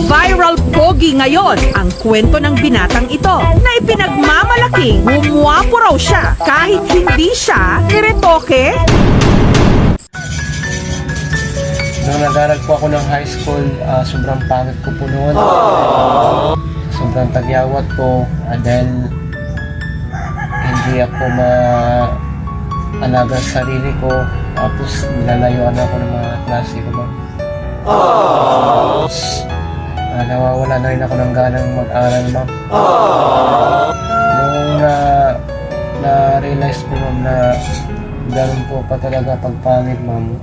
Viral pogi ngayon ang kwento ng binatang ito na ipinagmamalaking gumwapo raw siya kahit hindi siya niretoke. Nung nag-aral po ako ng high school, sobrang pangit ko po noon. Sobrang tagyawat ko dahil hindi ako maalaga sa sarili ko. Tapos nilalayuan ako ng mga klase ko ba. Tapos nawawala na rin ako ng ganang mag-aral, ma'am. Nung na-realize ko, ma'am, na ganun po pa talaga pagpangit, ma'am.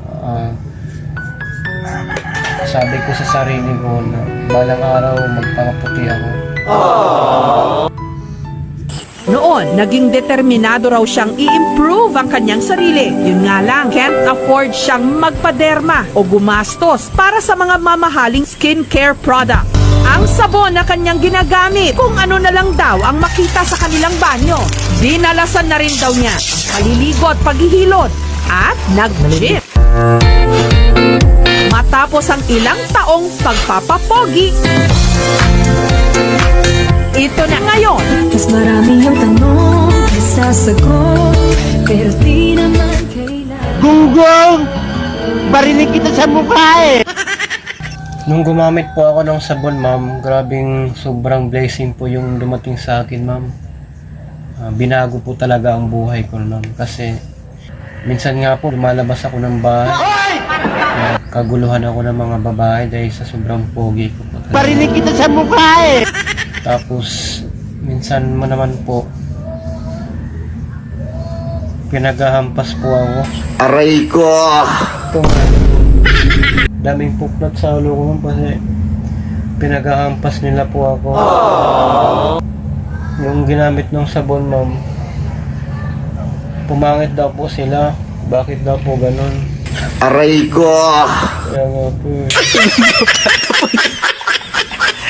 Sabi ko sa sarili ko na balang araw magpapaputi ako. Noon, naging determinado raw siyang i-improve ang kanyang sarili. Yun nga lang, can't afford siyang magpaderma o gumastos para sa mga mamahaling skincare product. Ang sabon na kanyang ginagamit, kung ano na lang daw ang makita sa kanilang banyo. Dinalasan na rin daw niya ang paliligo at paghihilot at nag-gym. Matapos ang ilang taong pagpapapogi, ito na ngayon. Mas marami ang tanong kaysa sagot, pero di naman kailangan. Gunggong! Barinig kita sa mukha eh! Nung gumamit po ako ng sabon, ma'am, grabing sobrang blessing po yung dumating sa akin, ma'am. Binago po talaga ang buhay ko, ma'am. Kasi minsan nga po lumalabas ako ng bahay. Kaguluhan ako ng mga babae dahil sa sobrang pogi ko po talaga. Barinig kita sa mukha eh! Tapos minsan mo naman po pinaghahampas po ako. Aray ko! Daming puklat sa ulo ko, ma'am, kasi pinaghahampas nila po ako. Yung ginamit ng sabon, ma'am, pumangit daw po sila. Bakit daw po ganun? Aray ko! Kaya nga po